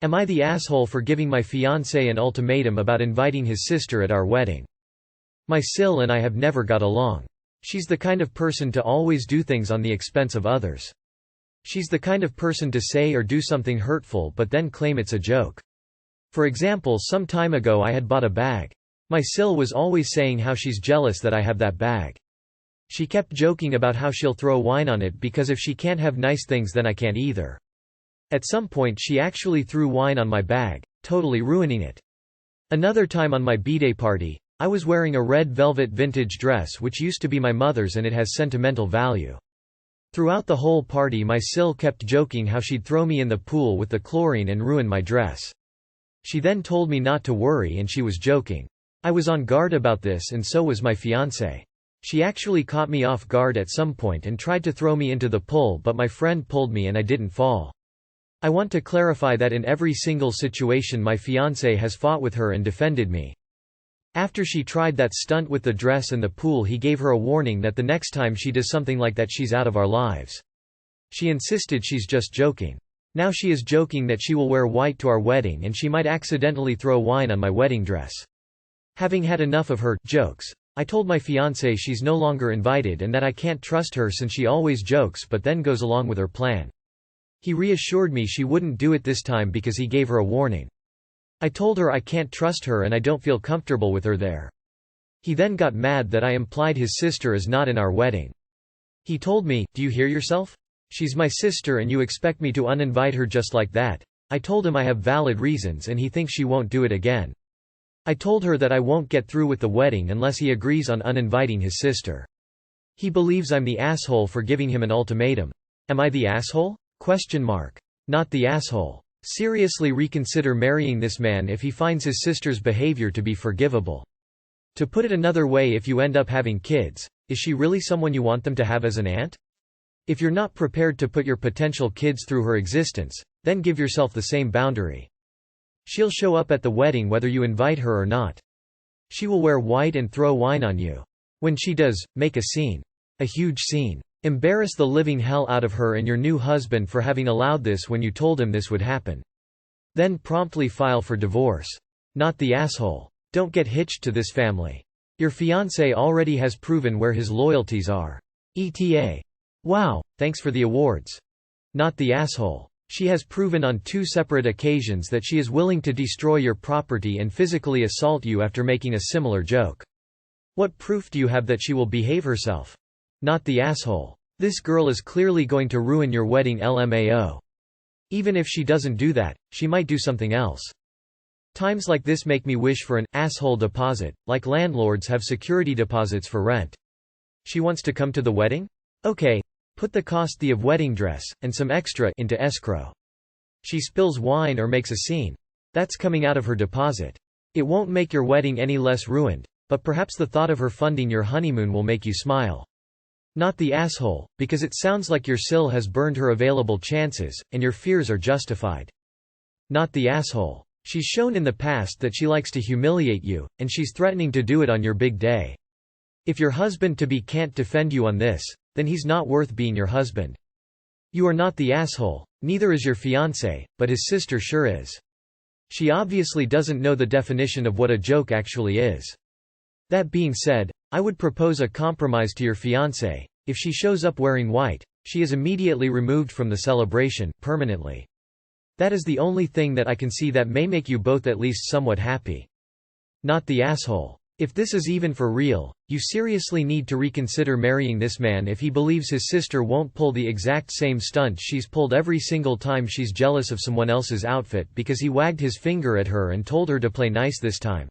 Am I the asshole for giving my fiancé an ultimatum about inviting his sister at our wedding? My sil and I have never got along. She's the kind of person to always do things on the expense of others. She's the kind of person to say or do something hurtful but then claim it's a joke. For example, some time ago I had bought a bag. My sil was always saying how she's jealous that I have that bag. She kept joking about how she'll throw wine on it because if she can't have nice things then I can't either. At some point she actually threw wine on my bag, totally ruining it. Another time on my b-day party, I was wearing a red velvet vintage dress which used to be my mother's and it has sentimental value. Throughout the whole party my sil kept joking how she'd throw me in the pool with the chlorine and ruin my dress. She then told me not to worry and she was joking. I was on guard about this and so was my fiancé. She actually caught me off guard at some point and tried to throw me into the pool but my friend pulled me and I didn't fall. I want to clarify that in every single situation my fiancé has fought with her and defended me. After she tried that stunt with the dress and the pool he gave her a warning that the next time she does something like that she's out of our lives. She insisted she's just joking. Now she is joking that she will wear white to our wedding and she might accidentally throw wine on my wedding dress. Having had enough of her jokes, I told my fiancé she's no longer invited and that I can't trust her since she always jokes but then goes along with her plan. He reassured me she wouldn't do it this time because he gave her a warning. I told her I can't trust her and I don't feel comfortable with her there. He then got mad that I implied his sister is not in our wedding. He told me, "Do you hear yourself? She's my sister and you expect me to uninvite her just like that?" I told him I have valid reasons and he thinks she won't do it again. I told her that I won't get through with the wedding unless he agrees on uninviting his sister. He believes I'm the asshole for giving him an ultimatum. Am I the asshole? ? Not the asshole. Seriously reconsider marrying this man if he finds his sister's behavior to be forgivable. To put it another way, if you end up having kids, is she really someone you want them to have as an aunt? If you're not prepared to put your potential kids through her existence, then give yourself the same boundary. She'll show up at the wedding whether you invite her or not. She will wear white and throw wine on you. When she does, make a scene. A huge scene. Embarrass the living hell out of her and your new husband for having allowed this when you told him this would happen. Then promptly file for divorce. Not the asshole. Don't get hitched to this family. Your fiancé already has proven where his loyalties are. ETA. Wow, thanks for the awards. Not the asshole. She has proven on 2 separate occasions that she is willing to destroy your property and physically assault you after making a similar joke. What proof do you have that she will behave herself? Not the asshole. This girl is clearly going to ruin your wedding LMAO. Even if she doesn't do that, she might do something else. Times like this make me wish for an asshole deposit, like landlords have security deposits for rent. She wants to come to the wedding? Okay. Put the cost of wedding dress, and some extra, into escrow. She spills wine or makes a scene. That's coming out of her deposit. It won't make your wedding any less ruined, but perhaps the thought of her funding your honeymoon will make you smile. Not the asshole, because it sounds like your sil has burned her available chances, and your fears are justified. Not the asshole. She's shown in the past that she likes to humiliate you, and she's threatening to do it on your big day. If your husband-to-be can't defend you on this, then he's not worth being your husband. You are not the asshole, neither is your fiancé, but his sister sure is. She obviously doesn't know the definition of what a joke actually is. That being said, I would propose a compromise to your fiancé. If she shows up wearing white, she is immediately removed from the celebration, permanently. That is the only thing that I can see that may make you both at least somewhat happy. Not the asshole. If this is even for real, you seriously need to reconsider marrying this man if he believes his sister won't pull the exact same stunt she's pulled every single time she's jealous of someone else's outfit because he wagged his finger at her and told her to play nice this time.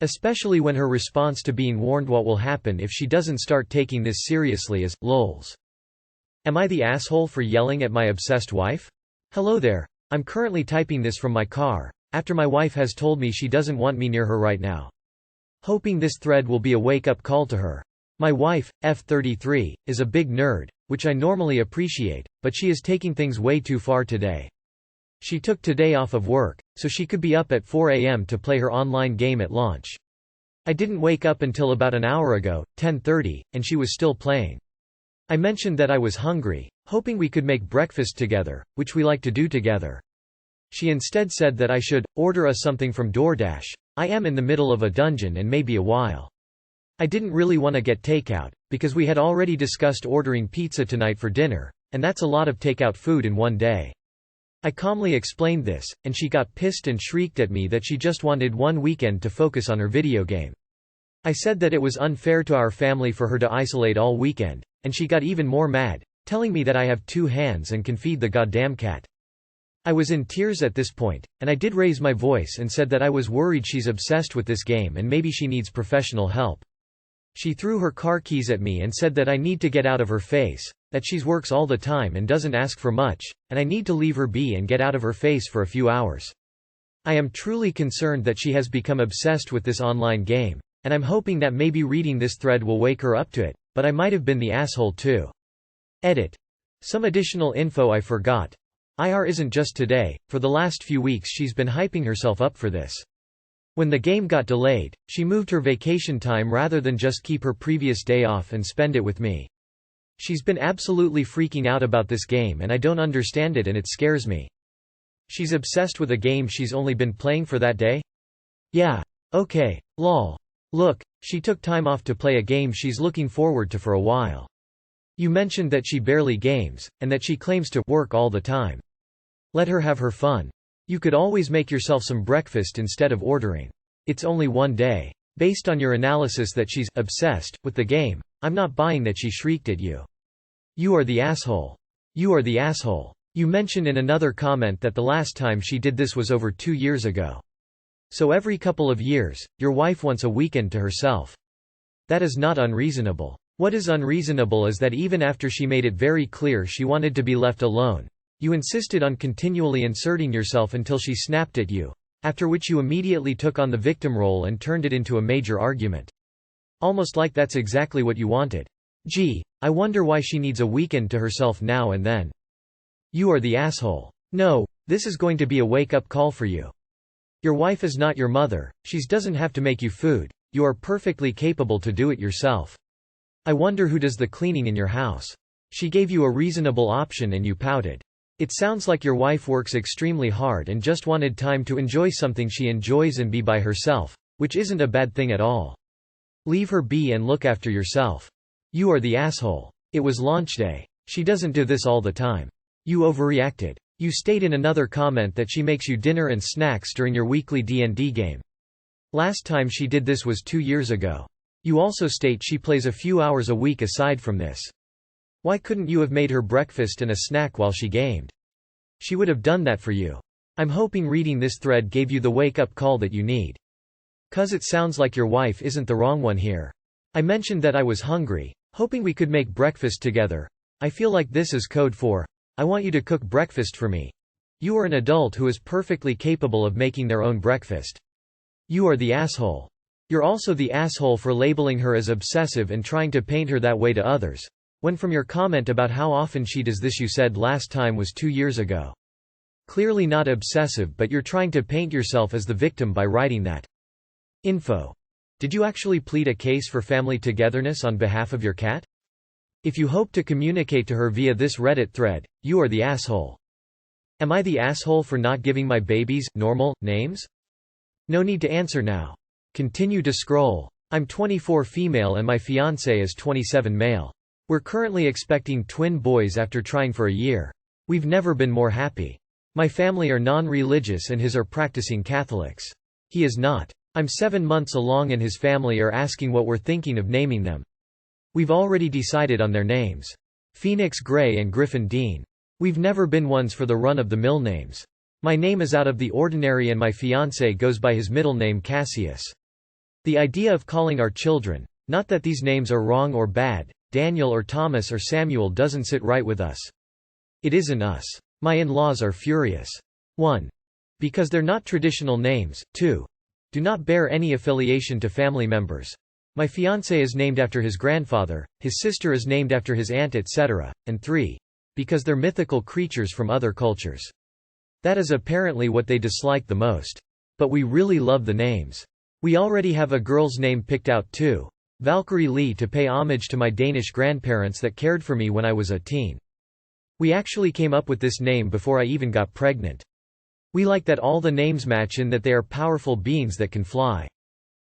Especially when her response to being warned what will happen if she doesn't start taking this seriously is, "Lols. Am I the asshole for yelling at my obsessed wife? Hello there, I'm currently typing this from my car, after my wife has told me she doesn't want me near her right now. Hoping this thread will be a wake-up call to her. My wife, F33, is a big nerd, which I normally appreciate, but she is taking things way too far today. She took today off of work, so she could be up at 4 a.m. to play her online game at launch. I didn't wake up until about an hour ago, 10:30, and she was still playing. I mentioned that I was hungry, hoping we could make breakfast together, which we like to do together. She instead said that I should order us something from DoorDash. I am in the middle of a dungeon and maybe a while. I didn't really want to get takeout, because we had already discussed ordering pizza tonight for dinner, and that's a lot of takeout food in one day. I calmly explained this, and she got pissed and shrieked at me that she just wanted one weekend to focus on her video game. I said that it was unfair to our family for her to isolate all weekend, and she got even more mad, telling me that I have 2 hands and can feed the goddamn cat. I was in tears at this point, and I did raise my voice and said that I was worried she's obsessed with this game and maybe she needs professional help. She threw her car keys at me and said that I need to get out of her face, that she works all the time and doesn't ask for much, and I need to leave her be and get out of her face for a few hours. I am truly concerned that she has become obsessed with this online game, and I'm hoping that maybe reading this thread will wake her up to it, but I might have been the asshole too. Edit. Some additional info I forgot. IR isn't just today, for the last few weeks she's been hyping herself up for this. When the game got delayed, she moved her vacation time rather than just keep her previous day off and spend it with me. She's been absolutely freaking out about this game and I don't understand it and it scares me. She's obsessed with a game she's only been playing for that day? Yeah. Okay. Lol. Look, she took time off to play a game she's looking forward to for a while. You mentioned that she barely games, and that she claims to work all the time. Let her have her fun. You could always make yourself some breakfast instead of ordering. It's only one day. Based on your analysis that she's obsessed with the game, I'm not buying that she shrieked at you. You are the asshole. You are the asshole. You mentioned in another comment that the last time she did this was over 2 years ago. So every couple of years, your wife wants a weekend to herself. That is not unreasonable. What is unreasonable is that even after she made it very clear she wanted to be left alone, you insisted on continually inserting yourself until she snapped at you, after which you immediately took on the victim role and turned it into a major argument. Almost like that's exactly what you wanted. Gee, I wonder why she needs a weekend to herself now and then. You are the asshole. No, this is going to be a wake-up call for you. Your wife is not your mother, she doesn't have to make you food, you are perfectly capable to do it yourself. I wonder who does the cleaning in your house. She gave you a reasonable option and you pouted. It sounds like your wife works extremely hard and just wanted time to enjoy something she enjoys and be by herself, which isn't a bad thing at all. Leave her be and look after yourself. You are the asshole. It was launch day. She doesn't do this all the time. You overreacted. You state in another comment that she makes you dinner and snacks during your weekly D&D game. Last time she did this was 2 years ago. You also state she plays a few hours a week aside from this. Why couldn't you have made her breakfast and a snack while she gamed? She would have done that for you. I'm hoping reading this thread gave you the wake-up call that you need. 'Cause it sounds like your wife isn't the wrong one here. I mentioned that I was hungry, hoping we could make breakfast together. I feel like this is code for, I want you to cook breakfast for me. You are an adult who is perfectly capable of making their own breakfast. You are the asshole. You're also the asshole for labeling her as obsessive and trying to paint her that way to others. When from your comment about how often she does this you said last time was 2 years ago. Clearly not obsessive, but you're trying to paint yourself as the victim by writing that. Info. Did you actually plead a case for family togetherness on behalf of your cat? If you hope to communicate to her via this Reddit thread, you are the asshole. Am I the asshole for not giving my babies normal names? No need to answer now. Continue to scroll. I'm 24 female and my fiancé is 27 male. We're currently expecting twin boys after trying for a year. We've never been more happy. My family are non-religious and his are practicing Catholics. He is not. I'm 7 months along and his family are asking what we're thinking of naming them. We've already decided on their names. Phoenix Gray and Griffin Dean. We've never been ones for the run-of-the-mill names. My name is out of the ordinary and my fiancé goes by his middle name Cassius. The idea of calling our children, not that these names are wrong or bad, Daniel or Thomas or Samuel doesn't sit right with us. It isn't us. My in-laws are furious. 1. Because they're not traditional names. 2. Do not bear any affiliation to family members. My fiancé is named after his grandfather, his sister is named after his aunt, etc. And 3. Because they're mythical creatures from other cultures. That is apparently what they dislike the most. But we really love the names. We already have a girl's name picked out too. Valkyrie Lee, to pay homage to my Danish grandparents that cared for me when I was a teen. We actually came up with this name before I even got pregnant. We like that all the names match in that they are powerful beings that can fly.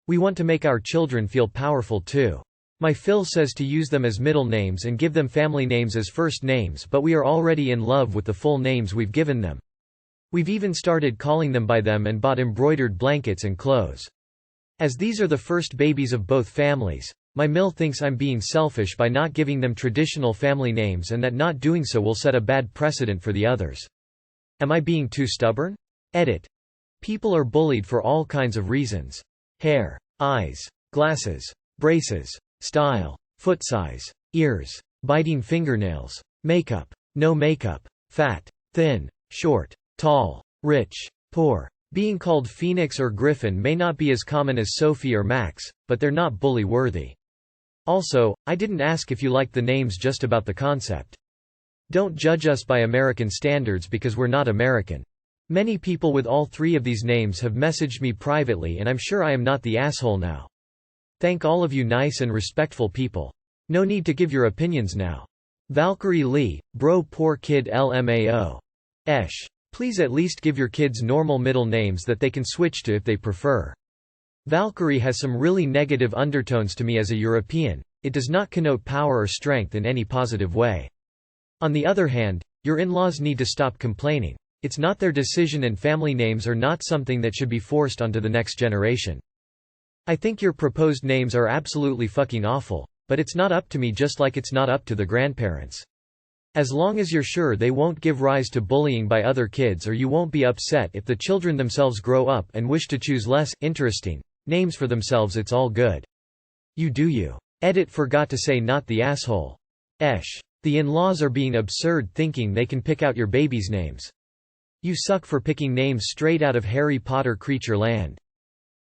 We want to make our children feel powerful too. My Phil says to use them as middle names and give them family names as first names, but we are already in love with the full names we've given them. We've even started calling them by them and bought embroidered blankets and clothes. As these are the first babies of both families, my Mill thinks I'm being selfish by not giving them traditional family names and that not doing so will set a bad precedent for the others. Am I being too stubborn? Edit. People are bullied for all kinds of reasons. Hair, eyes, glasses, braces, style, foot size, ears, biting fingernails, makeup, no makeup, fat, thin, short, tall, rich, poor. Being called Phoenix or Griffin may not be as common as Sophie or Max, but they're not bully-worthy. Also, I didn't ask if you liked the names, just about the concept. Don't judge us by American standards because we're not American. Many people with all three of these names have messaged me privately and I'm sure I am not the asshole now. Thank all of you nice and respectful people. No need to give your opinions now. Valkyrie Lee, bro poor kid LMAO. Esh. Please at least give your kids normal middle names that they can switch to if they prefer. Valkyrie has some really negative undertones to me as a European. It does not connote power or strength in any positive way. On the other hand, your in-laws need to stop complaining. It's not their decision and family names are not something that should be forced onto the next generation. I think your proposed names are absolutely fucking awful, but it's not up to me, just like it's not up to the grandparents. As long as you're sure they won't give rise to bullying by other kids, or you won't be upset if the children themselves grow up and wish to choose less interesting names for themselves, it's all good. You do you. Edit. Forgot to say not the asshole. Esh. The in-laws are being absurd thinking they can pick out your baby's names. You suck for picking names straight out of Harry Potter Creature Land.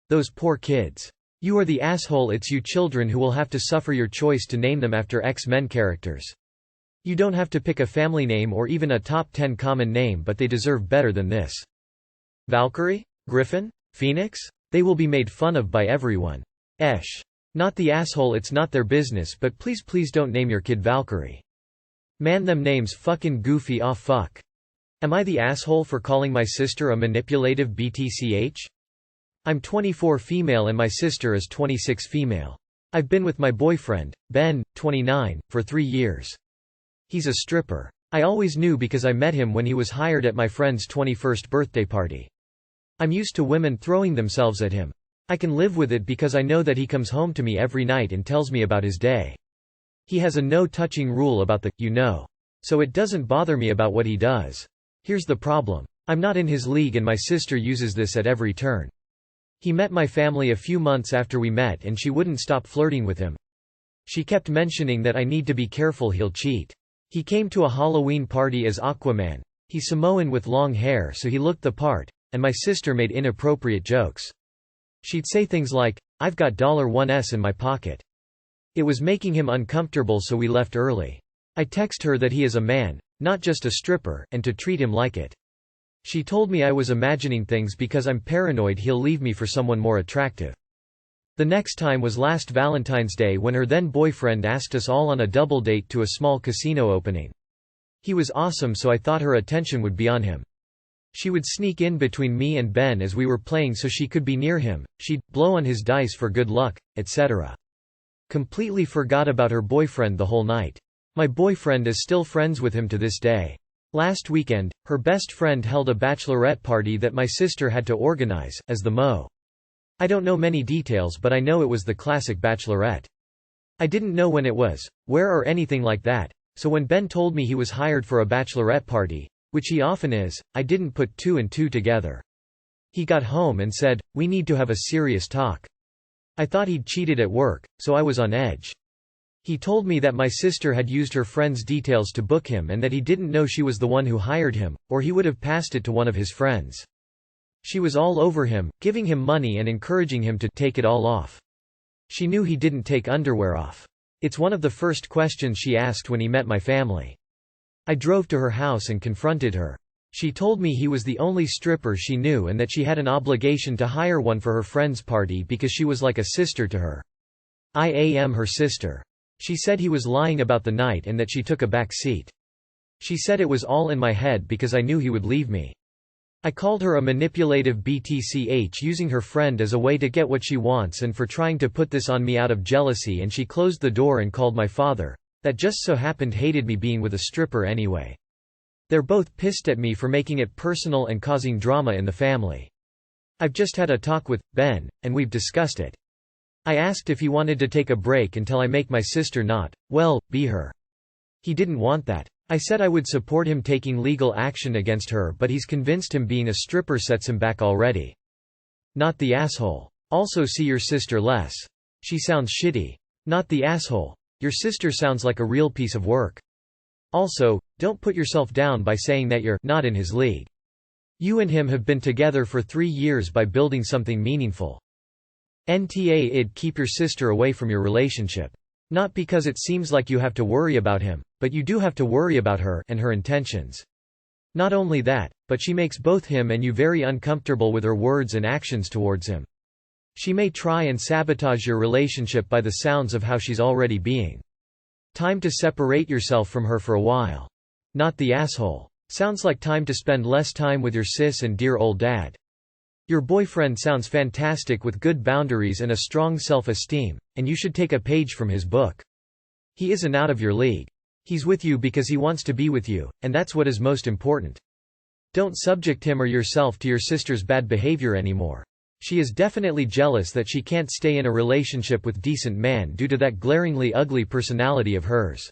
Those poor kids. You are the asshole. It's you children who will have to suffer your choice to name them after X-Men characters. You don't have to pick a family name or even a top 10 common name, but they deserve better than this. Valkyrie? Griffin? Phoenix? They will be made fun of by everyone. Esh. Not the asshole. It's not their business, but please don't name your kid Valkyrie. Man, them names fucking goofy. Ah fuck. Am I the asshole for calling my sister a manipulative BTCH? I'm 24 female and my sister is 26 female. I've been with my boyfriend, Ben, 29, for 3 years. He's a stripper. I always knew because I met him when he was hired at my friend's 21st birthday party. I'm used to women throwing themselves at him. I can live with it because I know that he comes home to me every night and tells me about his day. He has a no-touching rule about the, so it doesn't bother me about what he does. Here's the problem. I'm not in his league and my sister uses this at every turn. He met my family a few months after we met and she wouldn't stop flirting with him. She kept mentioning that I need to be careful, he'll cheat. He came to a Halloween party as Aquaman. He's Samoan with long hair, so he looked the part, and my sister made inappropriate jokes. She'd say things like, "I've got $1s in my pocket." It was making him uncomfortable, so we left early. I text her that he is a man, not just a stripper, and to treat him like it. She told me I was imagining things because I'm paranoid he'll leave me for someone more attractive. The next time was last Valentine's Day when her then boyfriend asked us all on a double date to a small casino opening. He was awesome, so I thought her attention would be on him. She would sneak in between me and Ben as we were playing so she could be near him, she'd blow on his dice for good luck, etc. Completely forgot about her boyfriend the whole night. My boyfriend is still friends with him to this day. Last weekend, her best friend held a bachelorette party that my sister had to organize, as the Mo. I don't know many details, but I know it was the classic bachelorette. I didn't know when it was, where or anything like that, so when Ben told me he was hired for a bachelorette party, which he often is, I didn't put 2 and 2 together. He got home and said, "We need to have a serious talk." I thought he'd cheated at work, so I was on edge. He told me that my sister had used her friend's details to book him and that he didn't know she was the one who hired him, or he would have passed it to one of his friends. She was all over him, giving him money and encouraging him to take it all off. She knew he didn't take underwear off. It's one of the first questions she asked when he met my family. I drove to her house and confronted her. She told me he was the only stripper she knew and that she had an obligation to hire one for her friend's party because she was like a sister to her. I am her sister. She said he was lying about the night and that she took a back seat. She said it was all in my head because I knew he would leave me. I called her a manipulative BTCH, using her friend as a way to get what she wants and for trying to put this on me out of jealousy, and she closed the door and called my father, that just so happened hated me being with a stripper anyway. They're both pissed at me for making it personal and causing drama in the family. I've just had a talk with Ben, and we've discussed it. I asked if he wanted to take a break until I make my sister not, well, be her. He didn't want that. I said I would support him taking legal action against her, but he's convinced him being a stripper sets him back already. Not the asshole. Also see your sister less. She sounds shitty. Not the asshole. Your sister sounds like a real piece of work. Also, don't put yourself down by saying that you're not in his league. You and him have been together for 3 years by building something meaningful. I'd keep your sister away from your relationship. Not because it seems like you have to worry about him, but you do have to worry about her and her intentions. Not only that, but she makes both him and you very uncomfortable with her words and actions towards him. She may try and sabotage your relationship by the sounds of how she's already being. Time to separate yourself from her for a while. Not the asshole. Sounds like time to spend less time with your sis and dear old dad. Your boyfriend sounds fantastic with good boundaries and a strong self-esteem, and you should take a page from his book. He isn't out of your league. He's with you because he wants to be with you, and that's what is most important. Don't subject him or yourself to your sister's bad behavior anymore. She is definitely jealous that she can't stay in a relationship with decent man due to that glaringly ugly personality of hers.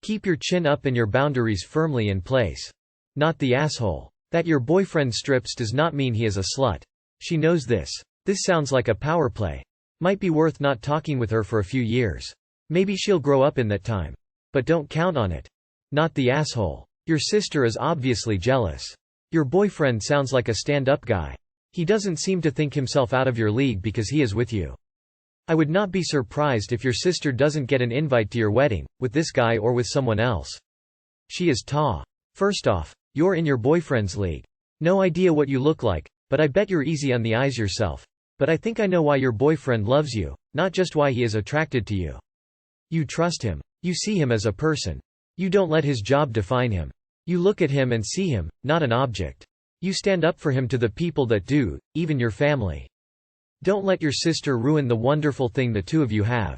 Keep your chin up and your boundaries firmly in place. Not the asshole. That your boyfriend strips does not mean he is a slut. She knows this. This sounds like a power play. Might be worth not talking with her for a few years. Maybe she'll grow up in that time. But don't count on it. Not the asshole. Your sister is obviously jealous. Your boyfriend sounds like a stand-up guy. He doesn't seem to think himself out of your league because he is with you. I would not be surprised if your sister doesn't get an invite to your wedding, with this guy or with someone else. She is ta. First off, you're in your boyfriend's league. No idea what you look like, but I bet you're easy on the eyes yourself. But I think I know why your boyfriend loves you, not just why he is attracted to you. You trust him. You see him as a person. You don't let his job define him. You look at him and see him, not an object. You stand up for him to the people that do, even your family. Don't let your sister ruin the wonderful thing the two of you have.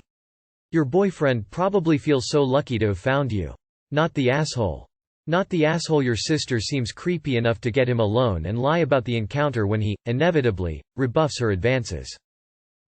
Your boyfriend probably feels so lucky to have found you. Not the asshole. Not the asshole. Your sister seems creepy enough to get him alone and lie about the encounter when he, inevitably, rebuffs her advances.